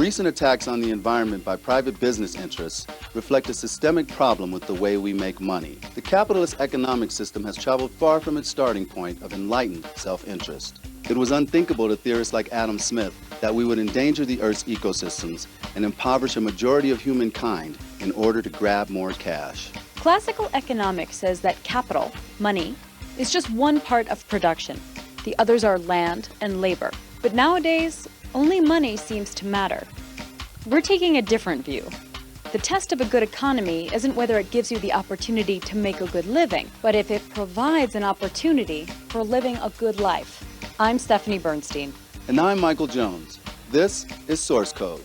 Recent attacks on the environment by private business interests reflect a systemic problem with the way we make money. The capitalist economic system has traveled far from its starting point of enlightened self-interest. It was unthinkable to theorists like Adam Smith that we would endanger the Earth's ecosystems and impoverish a majority of humankind in order to grab more cash. Classical economics says that capital, money, is just one part of production. The others are land and labor. But nowadays, only money seems to matter. We're taking a different view. The test of a good economy isn't whether it gives you the opportunity to make a good living, but if it provides an opportunity for living a good life. I'm Stephanie Bernstein. And I'm Michael Jones. This is Source Code.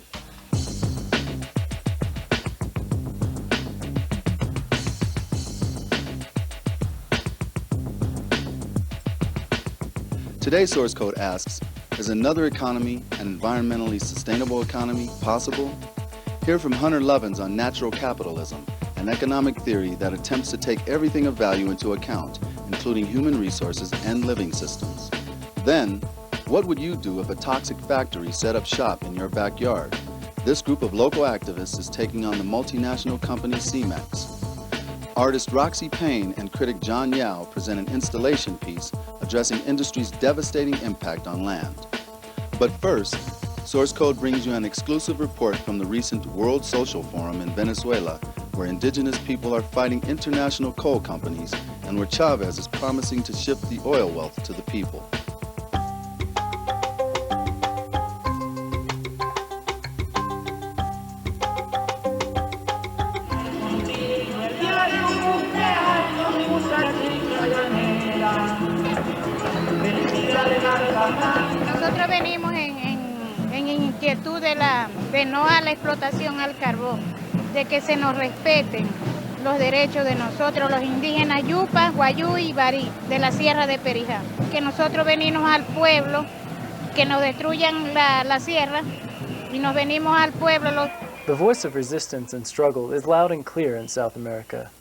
Today's Source Code asks, is another economy, an environmentally sustainable economy, possible? Hear from Hunter Lovins on natural capitalism, an economic theory that attempts to take everything of value into account, including human resources and living systems. Then, what would you do if a toxic factory set up shop in your backyard? This group of local activists is taking on the multinational company Cemex. Artist Roxy Payne and critic John Yao present an installation piece addressing industry's devastating impact on land. But first, Source Code brings you an exclusive report from the recent World Social Forum in Venezuela, where indigenous people are fighting international coal companies and where Chavez is promising to shift the oil wealth to the people. Nosotros venimos en inquietud de no a la explotación al carbón, de que se nos respeten los derechos de nosotros, los indígenas Yupa, Guayú y Barí, de la Sierra de Perijá. Que nosotros venimos al pueblo, que nos destruyan la sierra y nos venimos al pueblo. The voice of resistance and struggle is loud and clear in South America.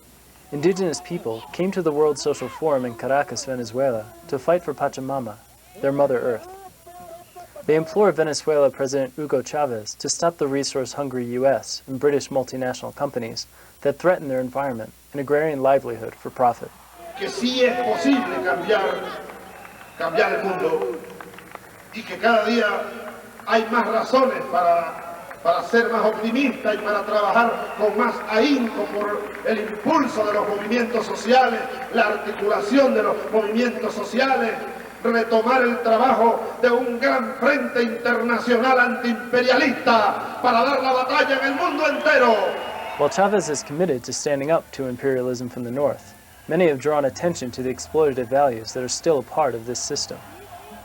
Indigenous people came to the World Social Forum in Caracas, Venezuela, to fight for Pachamama, their Mother Earth. They implore Venezuela President Hugo Chavez to stop the resource-hungry U.S. and British multinational companies that threaten their environment and agrarian livelihood for profit. Que sí es posible cambiar el mundo y que cada día hay más razones para ser más optimista y para trabajar con más ahínco por el impulso de los movimientos sociales, la articulación de los movimientos sociales, retomar el trabajo de un gran frente internacional antiimperialista para dar la batalla en el mundo entero. While Chavez is committed to standing up to imperialism from the north, many have drawn attention to the exploitative values that are still a part of this system.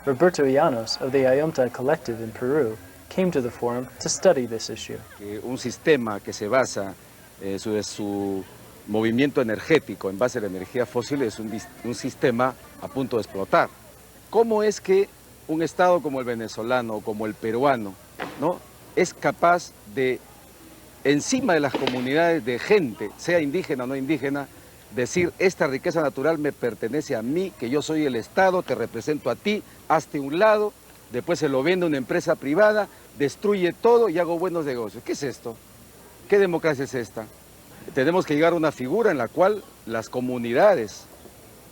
Roberto Llanos of the Ayomta Collective in Peru came to the forum to study this issue. Un sistema que se basa sobre su movimiento energético en base a la energía fósil es un sistema a punto de explotar. ¿Cómo es que un Estado como el venezolano o como el peruano, ¿no?, es capaz de, encima de las comunidades de gente, sea indígena o no indígena, decir, esta riqueza natural me pertenece a mí, que yo soy el Estado, te represento a ti, hazte un lado, después se lo vende a una empresa privada, destruye todo y hago buenos negocios? ¿Qué es esto? ¿Qué democracia es esta? Tenemos que llegar a una figura en la cual las comunidades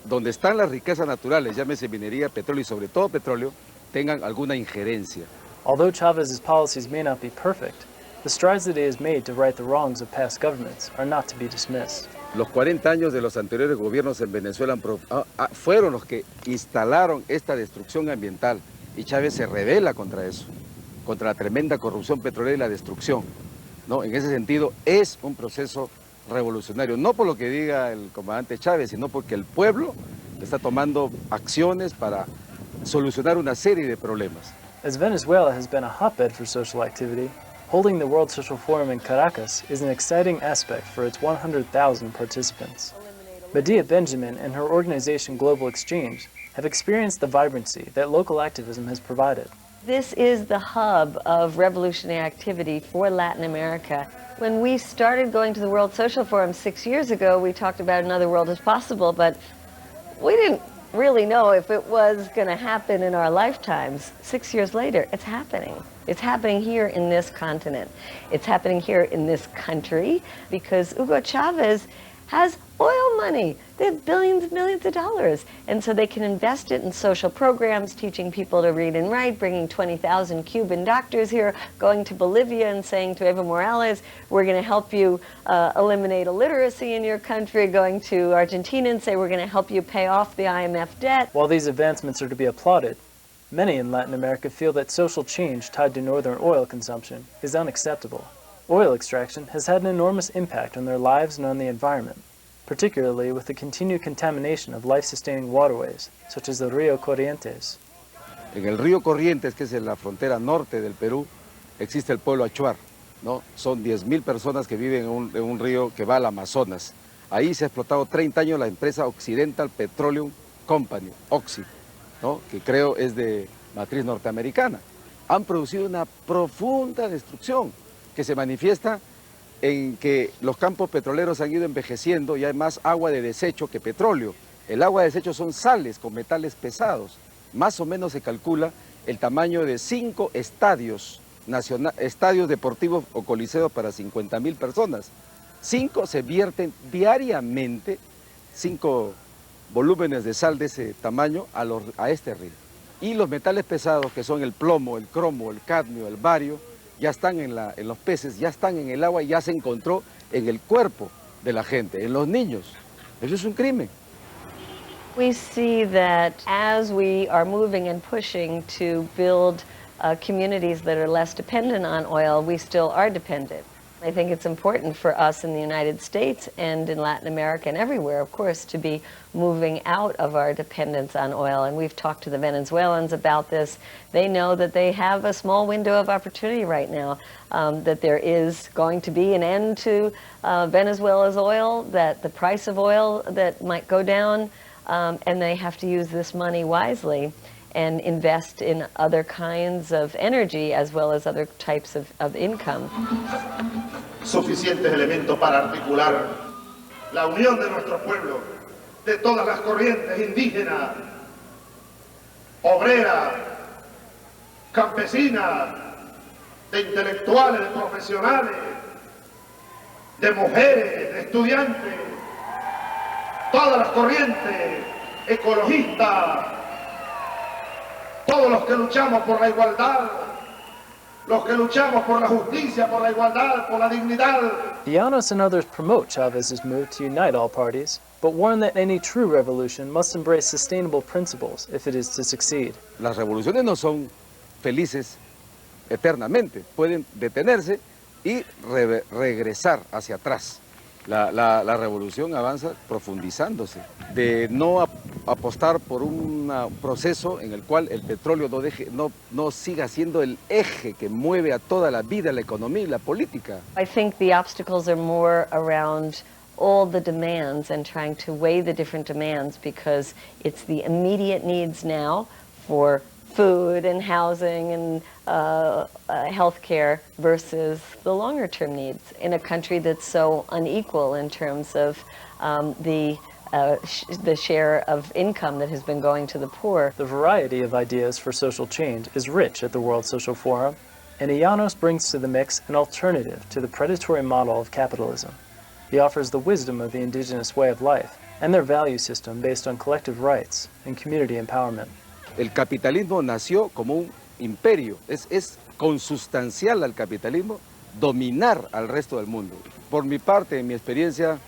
donde están las riquezas naturales, llámese minería, petróleo y sobre todo petróleo, tengan alguna injerencia. Although Chavez's policies may not be perfect, the strides that he has made to right the wrongs of past governments are not to be dismissed. Los 40 años de los anteriores gobiernos en Venezuela fueron los que instalaron esta destrucción ambiental y Chávez se rebela contra eso, contra la tremenda corrupción petrolera y la destrucción, ¿no? En ese sentido es un proceso revolucionario, no por lo que diga el comandante Chávez, sino porque el pueblo está tomando acciones para solucionar una serie de problemas. As Venezuela has been a hotbed for social activity, holding the World Social Forum in Caracas is an exciting aspect for its 100,000 participants. Medea Benjamin and her organization Global Exchange have experienced the vibrancy that local activism has provided. This is the hub of revolutionary activity for Latin America. When we started going to the World Social Forum 6 years ago, we talked about another world as possible, but we didn't really know if it was going to happen in our lifetimes. 6 years later, it's happening. It's happening here in this continent. It's happening here in this country because Hugo Chavez has oil money. They have billions and millions of dollars. And so they can invest it in social programs, teaching people to read and write, bringing 20,000 Cuban doctors here, going to Bolivia and saying to Evo Morales, we're going to help you eliminate illiteracy in your country, going to Argentina and say, we're going to help you pay off the IMF debt. While these advancements are to be applauded, many in Latin America feel that social change tied to northern oil consumption is unacceptable. Oil extraction has had an enormous impact on their lives and on the environment, particularly with the continued contamination of life-sustaining waterways, such as the Río Corrientes. En el río Corrientes, que es en la frontera norte del Perú, existe el pueblo Achuar, ¿no? Son 10.000 personas que viven en un río que va al Amazonas. Ahí se ha explotado 30 años la empresa Occidental Petroleum Company, Oxy, ¿no? Que creo es de matriz norteamericana. Han producido una profunda destrucción que se manifiesta en que los campos petroleros han ido envejeciendo y hay más agua de desecho que petróleo. El agua de desecho son sales con metales pesados. Más o menos se calcula el tamaño de 5 estadios deportivos o coliseos para 50.000 personas. 5 se vierten diariamente, 5 volúmenes de sal de ese tamaño a este río. Y los metales pesados, que son el plomo, el cromo, el cadmio, el bario, ya están en los peces, ya están en el agua y ya se encontró en el cuerpo de la gente, en los niños. Eso es un crimen. We see that as we are moving and pushing to build communities that are less dependent on oil, we still are dependent. I think it's important for us in the United States and in Latin America and everywhere, of course, to be moving out of our dependence on oil. And we've talked to the Venezuelans about this. They know that they have a small window of opportunity right now, that there is going to be an end to Venezuela's oil, that the price of oil that might go down, and they have to use this money wisely and invest in other kinds of energy as well as other types of income. Suficientes elementos para articular la unión de nuestro pueblo, de todas las corrientes indígenas, obreras, campesinas, de intelectuales, de profesionales, de mujeres, de estudiantes, todas las corrientes, ecologistas, todos los que luchamos por la igualdad, los que luchamos por la justicia, por la igualdad, por la dignidad. Llanos and others promote Chavez's move to unite all parties, but warn that any true revolution must embrace sustainable principles if it is to succeed. Las revoluciones no son felices eternamente, pueden detenerse y regresar hacia atrás. La revolución avanza profundizándose, de no apostar por un proceso en el cual el petróleo no siga siendo el eje que mueve a toda la vida, la economía y la política. I think the obstacles are more around all the demands and trying to weigh the different demands, because it's the immediate needs now for food and housing and healthcare versus the longer-term needs in a country that's so unequal in terms of the share of income that has been going to the poor. The variety of ideas for social change is rich at the World Social Forum, and Llanos brings to the mix an alternative to the predatory model of capitalism. He offers the wisdom of the indigenous way of life and their value system based on collective rights and community empowerment. El capitalismo nació como un imperio, es consustancial al capitalismo dominar al resto del mundo. Por mi parte, en mi experiencia,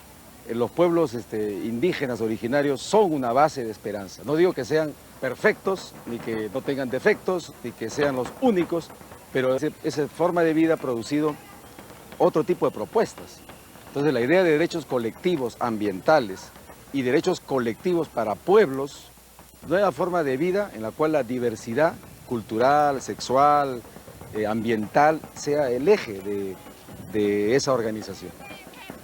los pueblos indígenas originarios son una base de esperanza. No digo que sean perfectos, ni que no tengan defectos, ni que sean los únicos, pero esa forma de vida ha producido otro tipo de propuestas. Entonces la idea de derechos colectivos ambientales y derechos colectivos para pueblos, nueva forma de vida en la cual la diversidad cultural, sexual, ambiental sea el eje de esa organización.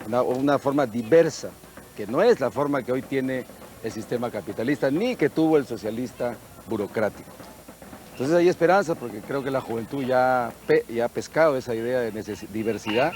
Una forma diversa, que no es la forma que hoy tiene el sistema capitalista ni que tuvo el socialista burocrático. Entonces hay esperanza porque creo que la juventud ya ha pescado esa idea de diversidad.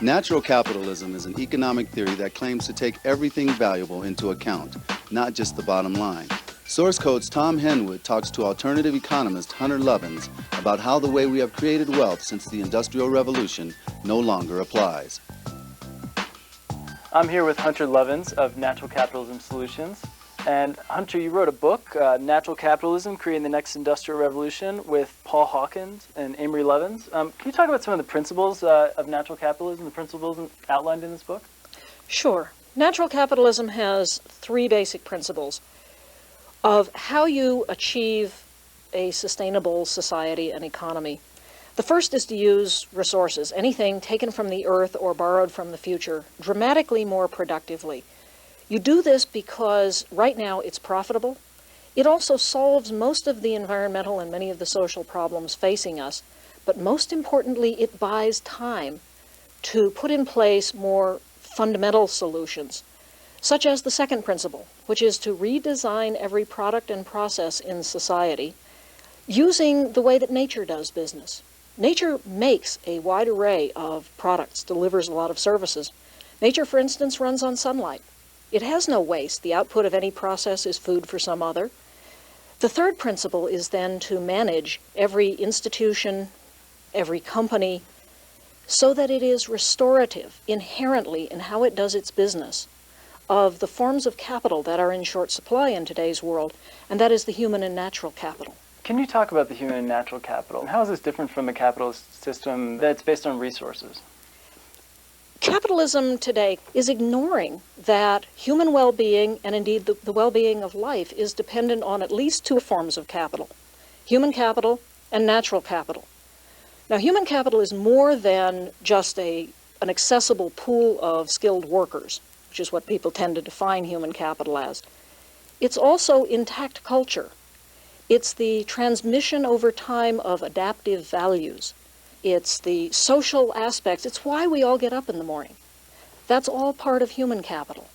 Natural capitalism is an economic theory that claims to take everything valuable into account, not just the bottom line. SourceCode's Tom Henwood talks to alternative economist Hunter Lovins about how the way we have created wealth since the Industrial Revolution no longer applies. I'm here with Hunter Lovins of Natural Capitalism Solutions. And Hunter, you wrote a book, Natural Capitalism, Creating the Next Industrial Revolution, with Paul Hawkins and Amory Lovins. Can you talk about some of the principles of natural capitalism, the principles outlined in this book? Sure. Natural capitalism has three basic principles of how you achieve a sustainable society and economy. The first is to use resources, anything taken from the earth or borrowed from the future, dramatically more productively. You do this because right now it's profitable. It also solves most of the environmental and many of the social problems facing us, but most importantly, it buys time to put in place more fundamental solutions, such as the second principle, which is to redesign every product and process in society using the way that nature does business. Nature makes a wide array of products, delivers a lot of services. Nature, for instance, runs on sunlight. It has no waste. The output of any process is food for some other. The third principle is then to manage every institution, every company, so that it is restorative inherently in how it does its business of the forms of capital that are in short supply in today's world, and that is the human and natural capital. Can you talk about the human and natural capital? How is this different from a capitalist system that's based on resources? Capitalism today is ignoring that human well-being, and indeed the well-being of life, is dependent on at least two forms of capital: human capital and natural capital. Now, human capital is more than just an accessible pool of skilled workers, which is what people tend to define human capital as. It's also intact culture. It's the transmission over time of adaptive values. It's the social aspects. It's why we all get up in the morning. That's all part of human capital.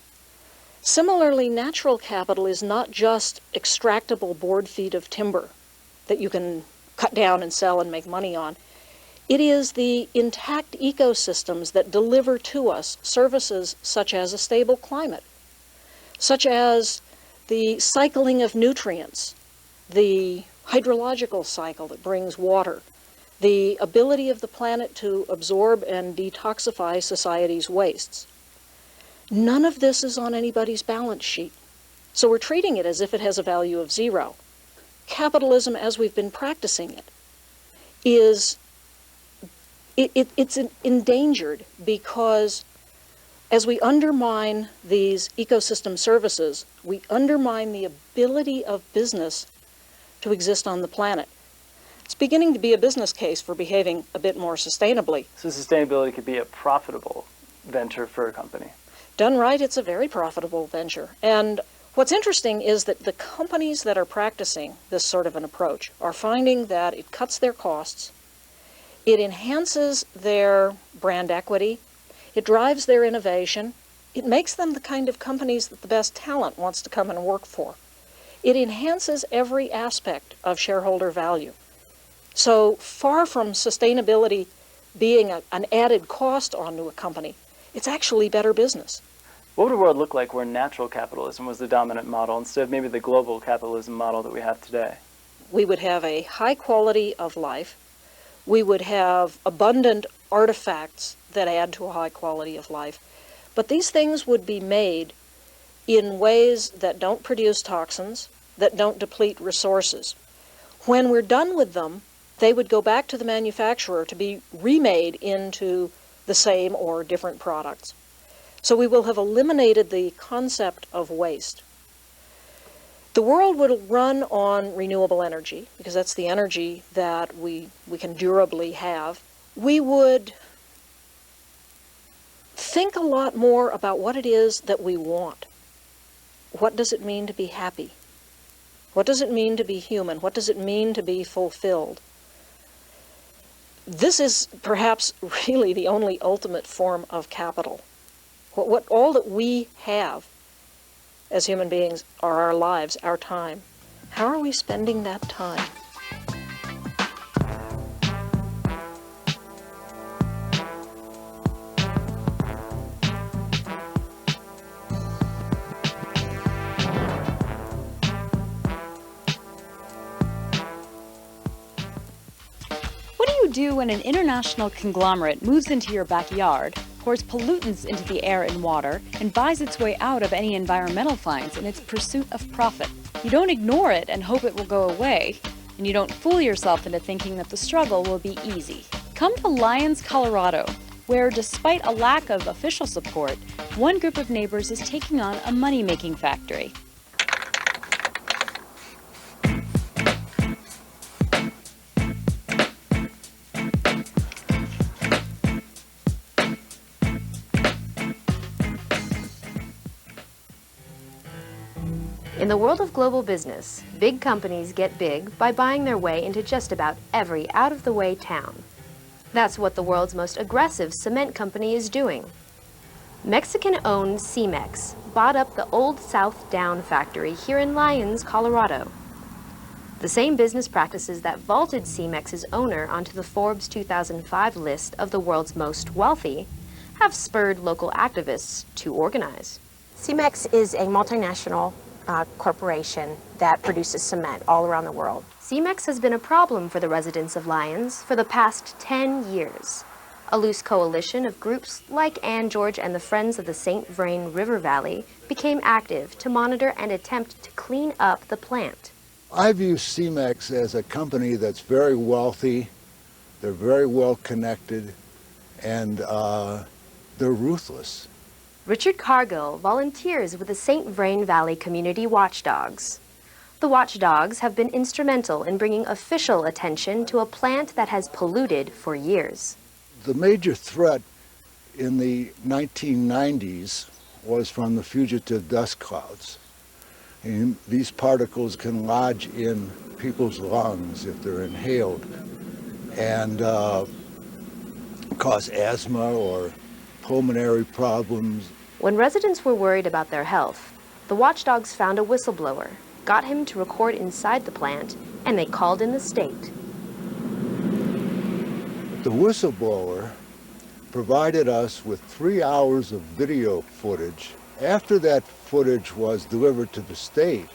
Similarly, natural capital is not just extractable board feet of timber that you can cut down and sell and make money on. It is the intact ecosystems that deliver to us services such as a stable climate, such as the cycling of nutrients, the hydrological cycle that brings water, the ability of the planet to absorb and detoxify society's wastes. None of this is on anybody's balance sheet. So we're treating it as if it has a value of zero. Capitalism, as we've been practicing it, is it's endangered because as we undermine these ecosystem services, we undermine the ability of business to exist on the planet. It's beginning to be a business case for behaving a bit more sustainably. So sustainability could be a profitable venture for a company. Done right, it's a very profitable venture. And what's interesting is that the companies that are practicing this sort of an approach are finding that it cuts their costs, it enhances their brand equity, it drives their innovation, it makes them the kind of companies that the best talent wants to come and work for. It enhances every aspect of shareholder value. So far from sustainability being an added cost onto a company, it's actually better business. What would a world look like where natural capitalism was the dominant model instead of maybe the global capitalism model that we have today? We would have a high quality of life. We would have abundant artifacts that add to a high quality of life. But these things would be made in ways that don't produce toxins, that don't deplete resources. When we're done with them, they would go back to the manufacturer to be remade into the same or different products. So we will have eliminated the concept of waste. The world would run on renewable energy, because that's the energy that we can durably have. We would think a lot more about what it is that we want. What does it mean to be happy? What does it mean to be human? What does it mean to be fulfilled? This is perhaps really the only ultimate form of capital. All that we have as human beings are our lives, our time. How are we spending that time? true when an international conglomerate moves into your backyard, pours pollutants into the air and water, and buys its way out of any environmental fines in its pursuit of profit. You don't ignore it and hope it will go away, and you don't fool yourself into thinking that the struggle will be easy. Come to Lyons, Colorado, where, despite a lack of official support, one group of neighbors is taking on a money-making factory. In the world of global business, big companies get big by buying their way into just about every out-of-the-way town. That's what the world's most aggressive cement company is doing. Mexican-owned Cemex bought up the Old South Down factory here in Lyons, Colorado. The same business practices that vaulted Cemex's owner onto the Forbes 2005 list of the world's most wealthy have spurred local activists to organize. Cemex is a multinational corporation that produces cement all around the world. Cemex has been a problem for the residents of Lyons for the past 10 years. A loose coalition of groups like Ann George and the Friends of the St. Vrain River Valley became active to monitor and attempt to clean up the plant. I view Cemex as a company that's very wealthy, they're very well connected, and they're ruthless. Richard Cargill volunteers with the St. Vrain Valley Community Watchdogs. The watchdogs have been instrumental in bringing official attention to a plant that has polluted for years. The major threat in the 1990s was from the fugitive dust clouds. And these particles can lodge in people's lungs if they're inhaled and cause asthma or pulmonary problems. When residents were worried about their health, the watchdogs found a whistleblower, got him to record inside the plant, and they called in the state. The whistleblower provided us with 3 hours of video footage. After that footage was delivered to the state,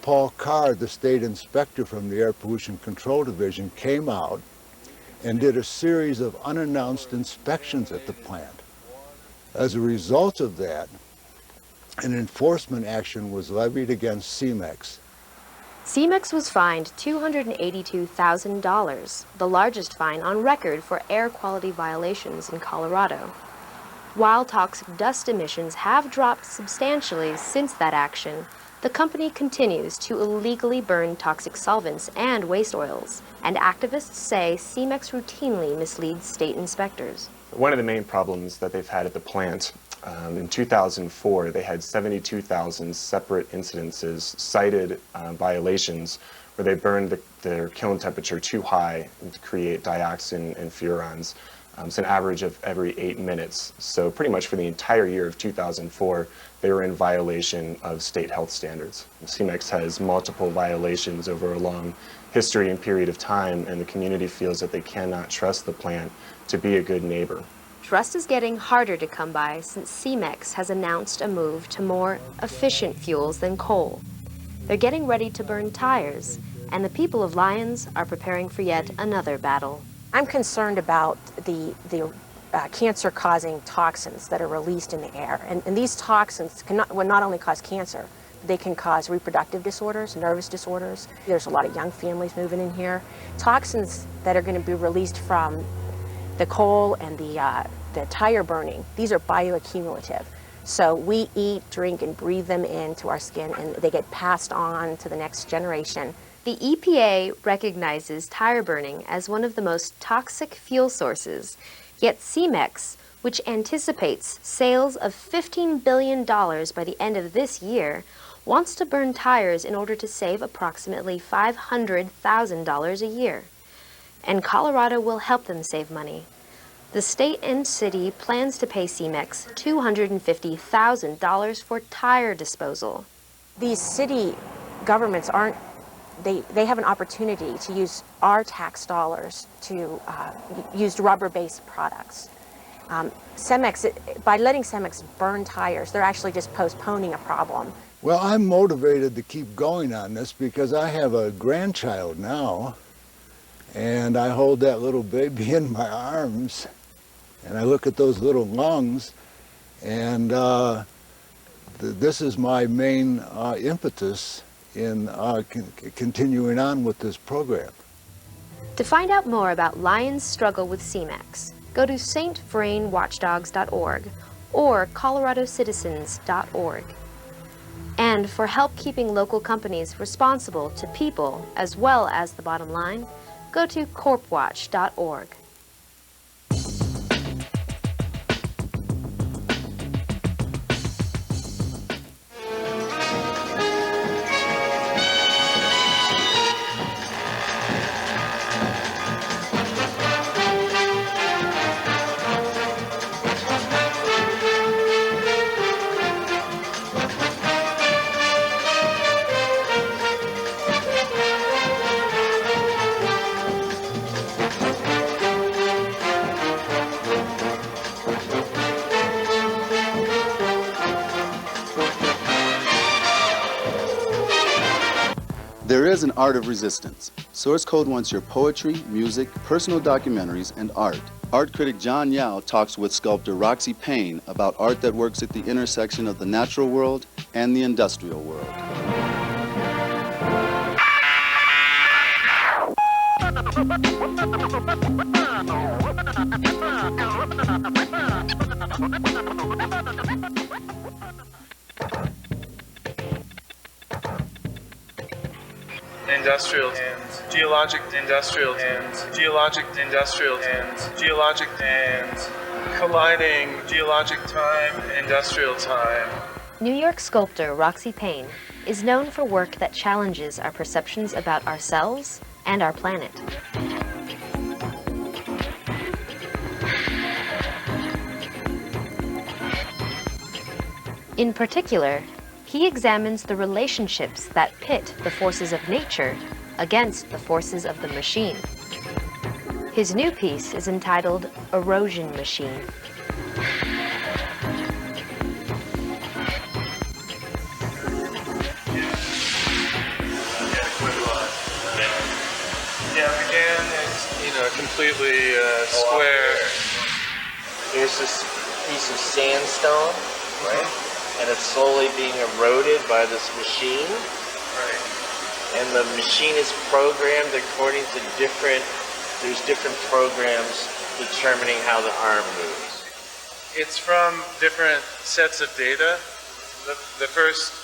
Paul Card, the state inspector from the Air Pollution Control Division, came out and did a series of unannounced inspections at the plant. As a result of that, an enforcement action was levied against Cemex. Cemex was fined $282,000, the largest fine on record for air quality violations in Colorado. While toxic dust emissions have dropped substantially since that action, the company continues to illegally burn toxic solvents and waste oils, and activists say Cemex routinely misleads state inspectors. One of the main problems that they've had at the plant, in 2004, they had 72,000 separate incidences, cited violations, where they burned their kiln temperature too high to create dioxin and furans. It's an average of every 8 minutes. So pretty much for the entire year of 2004, they were in violation of state health standards. Cemex has multiple violations over a long history and period of time, and the community feels that they cannot trust the plant to be a good neighbor. Trust is getting harder to come by since Cemex has announced a move to more efficient fuels than coal. They're getting ready to burn tires, and the people of Lyons are preparing for yet another battle. I'm concerned about the cancer-causing toxins that are released in the air. And these toxins will not only cause cancer, they can cause reproductive disorders, nervous disorders. There's a lot of young families moving in here. Toxins that are going to be released from the coal and the tire burning, these are bioaccumulative. So we eat, drink, and breathe them into our skin, and they get passed on to the next generation. The EPA recognizes tire burning as one of the most toxic fuel sources, yet Cemex, which anticipates sales of $15 billion by the end of this year, wants to burn tires in order to save approximately $500,000 a year. And Colorado will help them save money. The state and city plans to pay Cemex $250,000 for tire disposal. These city governments they have an opportunity to use our tax dollars to use rubber-based products. Cemex, by letting Cemex burn tires, they're actually just postponing a problem. Well, I'm motivated to keep going on this because I have a grandchild now, And I hold that little baby in my arms, and I look at those little lungs, and this is my main impetus in continuing on with this program. To find out more about lions' struggle with CMAX, go to stbrainwatchdogs.org or coloradocitizens.org. And for help keeping local companies responsible to people as well as the bottom line, go to corpwatch.org. There is an art of resistance. SourceCode wants your poetry, music, personal documentaries, and art. Art critic John Yao talks with sculptor Roxy Payne about art that works at the intersection of the natural world and the industrial world. Industrial and geologic, industrial and geologic, industrial and geologic and colliding geologic time, industrial time. New York sculptor Roxy Payne is known for work that challenges our perceptions about ourselves and our planet. In particular, he examines the relationships that pit the forces of nature against the forces of the machine. His new piece is entitled Erosion Machine. Yeah, again, it's, completely square. Here's this piece of sandstone, right? And it's slowly being eroded by this machine. Right. And the machine is programmed according to there's different programs determining how the arm moves. It's from different sets of data. The first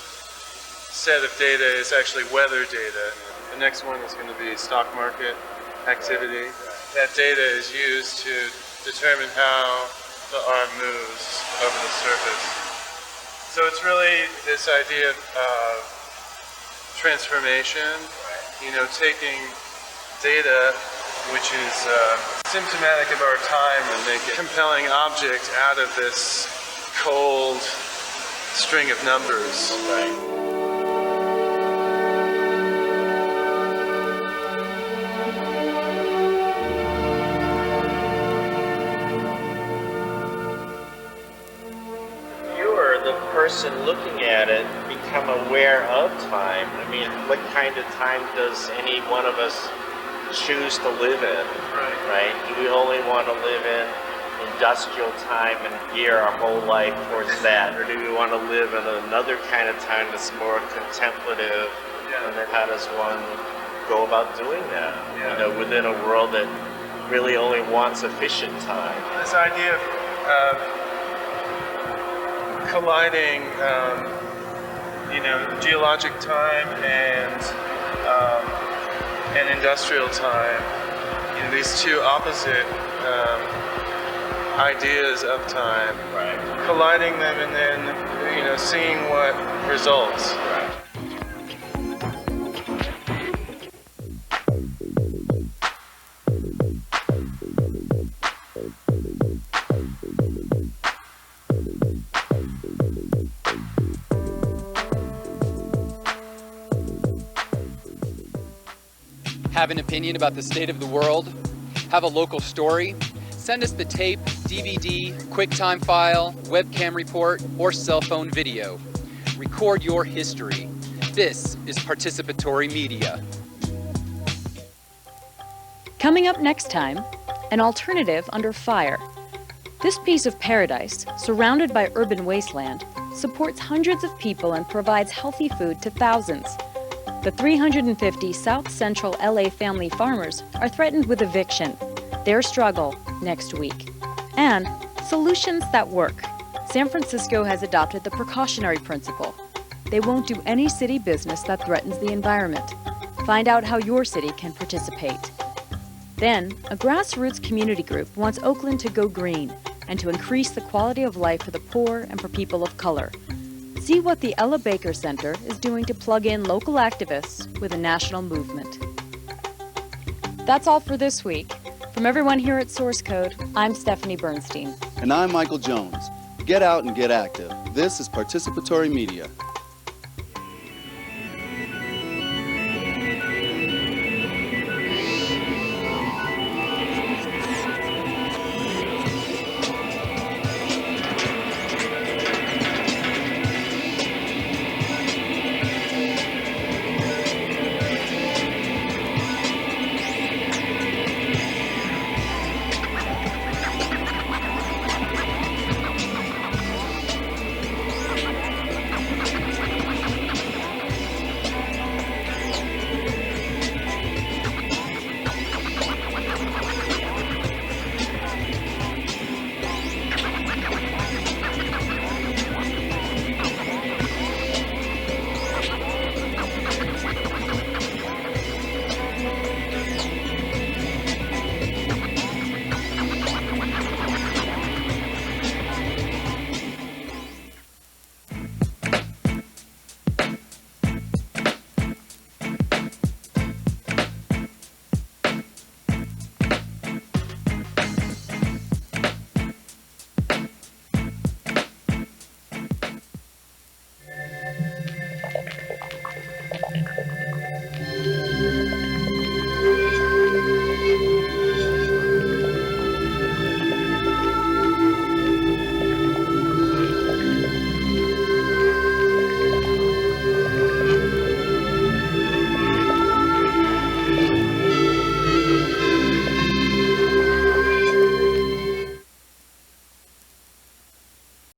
set of data is actually weather data. The next one is going to be stock market activity. That data is used to determine how the arm moves over the surface. So it's really this idea of transformation, taking data which is symptomatic of our time and make a compelling object out of this cold string of numbers. Right. Person looking at it become aware of time. I mean, what kind of time does any one of us choose to live in? Right? Do we only want to live in industrial time and gear our whole life towards that? Or do we want to live in another kind of time that's more contemplative? Yeah. And then how does one go about doing that? Yeah. Within a world that really only wants efficient time. This idea of colliding, geologic time and industrial time. These two opposite ideas of time. Right. Colliding them and then, seeing what results. Right. Have an opinion about the state of the world? Have a local story? Send us the tape, DVD, QuickTime file, webcam report, or cell phone video. Record your history. This is participatory media. Coming up next time, an alternative under fire. This piece of paradise, surrounded by urban wasteland, supports hundreds of people and provides healthy food to thousands. The 350 South Central LA family farmers are threatened with eviction. Their struggle next week. And solutions that work. San Francisco has adopted the precautionary principle. They won't do any city business that threatens the environment. Find out how your city can participate. Then, a grassroots community group wants Oakland to go green and to increase the quality of life for the poor and for people of color. See what the Ella Baker Center is doing to plug in local activists with a national movement. That's all for this week. From everyone here at SourceCode, I'm Stephanie Bernstein. And I'm Michael Jones. Get out and get active. This is participatory media.